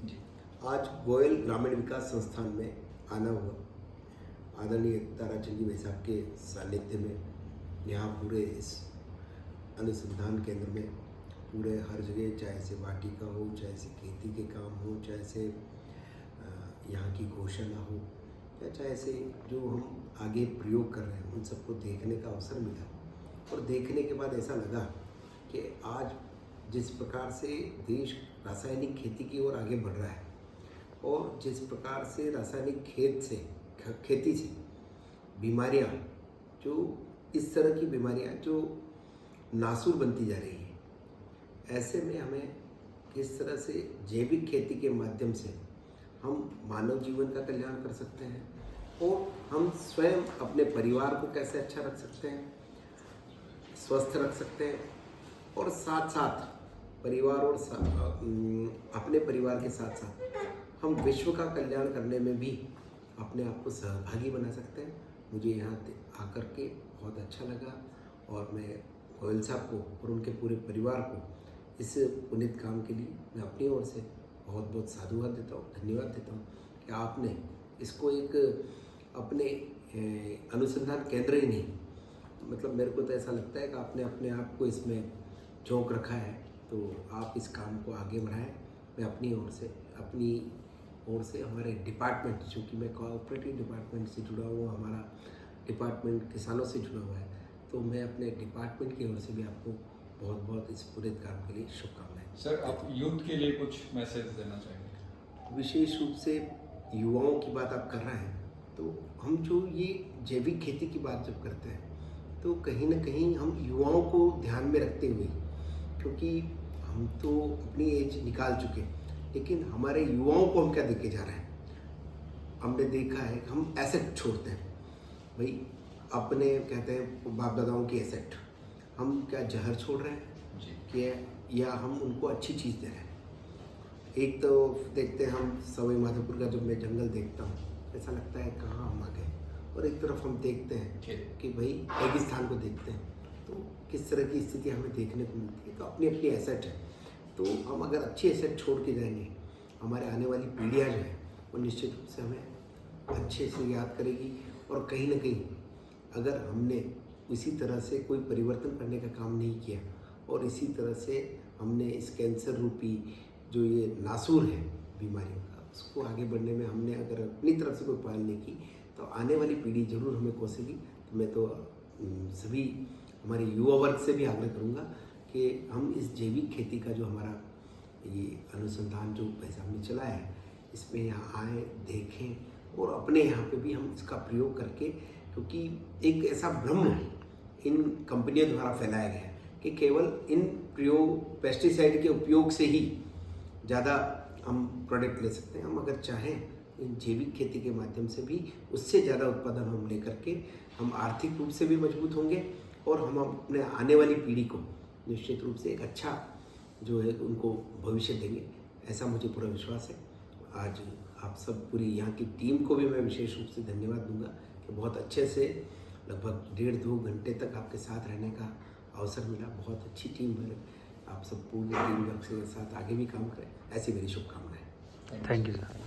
जी। आज गोयल ग्रामीण विकास संस्थान में आना हुआ। आदरणीय ताराचंद जी भाई साहब के सानिध्य में यहाँ पूरे इस अनुसंधान केंद्र में पूरे हर जगह, चाहे से वाटिका हो, चाहे से खेती के काम हो, चाहे से यहाँ की घोषणा हो, या चाहे से जो हम आगे प्रयोग कर रहे हैं, उन सबको देखने का अवसर मिला। और देखने के बाद ऐसा लगा कि आज जिस प्रकार से देश रासायनिक खेती की ओर आगे बढ़ रहा है और जिस प्रकार से रासायनिक खेती से बीमारियां, जो इस तरह की बीमारियां जो नासूर बनती जा रही है, ऐसे में हमें किस तरह से जैविक खेती के माध्यम से हम मानव जीवन का कल्याण कर सकते हैं और हम स्वयं अपने परिवार को कैसे अच्छा रख सकते हैं, स्वस्थ रख सकते हैं, और साथ साथ परिवार और अपने परिवार के साथ साथ हम विश्व का कल्याण करने में भी अपने आप को सहभागी बना सकते हैं। मुझे यहाँ आकर के बहुत अच्छा लगा और मैं गोयल साहब को और उनके पूरे परिवार को इस पुनीत काम के लिए मैं अपनी ओर से बहुत बहुत साधुवाद देता हूँ, धन्यवाद देता हूँ कि आपने इसको एक अपने अनुसंधान केंद्र ही नहीं, मतलब मेरे को तो ऐसा लगता है कि आपने अपने आप को इसमें झोंक रखा है, तो आप इस काम को आगे बढ़ाएं। मैं अपनी ओर से हमारे डिपार्टमेंट, चूँकि मैं कोऑपरेटिव डिपार्टमेंट से जुड़ा हुआ, हमारा डिपार्टमेंट किसानों से जुड़ा हुआ है, तो मैं अपने डिपार्टमेंट की ओर से भी आपको बहुत बहुत इस पूरे काम के लिए शुभकामनाएं। सर, आप यूथ के लिए कुछ मैसेज देना चाहेंगे? विशेष रूप से युवाओं की बात आप कर रहे हैं, तो हम जो ये जैविक खेती की बात जब करते हैं तो कहीं ना कहीं हम युवाओं को ध्यान में रखते हुए, क्योंकि हम तो अपनी एज निकाल चुके, लेकिन हमारे युवाओं को हम क्या देके जा रहे हैं। हमने देखा है कि हम एसेट छोड़ते हैं भाई, अपने कहते हैं बाप दादाओं की एसेट, हम क्या जहर छोड़ रहे हैं जी। कि या हम उनको अच्छी चीज़ दे रहे हैं। एक तो देखते हैं हम सवाई माधोपुर का, जब मैं जंगल देखता हूँ ऐसा लगता है कहाँ हम आ गए, और एक तरफ हम देखते हैं कि भाई रेगिस्तान को देखते हैं तो किस तरह की स्थिति हमें देखने को मिलती है। तो अपनी अपनी एसेट है, तो हम अगर अच्छी एसेट छोड़ के जाएंगे, हमारे आने वाली पीढ़ियाँ जो है वो निश्चित रूप से हमें अच्छे से याद करेगी। और कहीं ना कहीं अगर हमने इसी तरह से कोई परिवर्तन करने का काम नहीं किया और इसी तरह से हमने इस कैंसर रूपी जो ये नासूर है बीमारियों का, उसको आगे बढ़ने में हमने अगर अपनी तरफ से कोई पहल नहीं की, तो आने वाली पीढ़ी जरूर हमें कोसेगी। तो मैं तो सभी हमारे युवा वर्ग से भी आग्रह करूँगा कि हम इस जैविक खेती का जो हमारा ये अनुसंधान जो भाई साहब ने चलाया है, इसमें यहाँ आएँ, देखें और अपने यहाँ पे भी हम इसका प्रयोग करके, क्योंकि एक ऐसा भ्रम इन कंपनियों द्वारा फैलाया गया है कि केवल इन पेस्टिसाइड के उपयोग से ही ज़्यादा हम प्रोडक्ट ले सकते हैं। हम अगर चाहें इन जैविक खेती के माध्यम से भी उससे ज़्यादा उत्पादन हम लेकर के हम आर्थिक रूप से भी मजबूत होंगे और हम अपने आने वाली पीढ़ी को निश्चित रूप से एक अच्छा जो है उनको भविष्य देंगे, ऐसा मुझे पूरा विश्वास है। आज आप सब पूरी यहाँ की टीम को भी मैं विशेष रूप से धन्यवाद दूंगा कि बहुत अच्छे से लगभग 1.5-2 घंटे तक आपके साथ रहने का अवसर मिला। बहुत अच्छी टीम है, आप सब पूरी टीम वर्क के साथ आगे भी काम करें, ऐसी मेरी शुभकामनाएं। Thank you sir.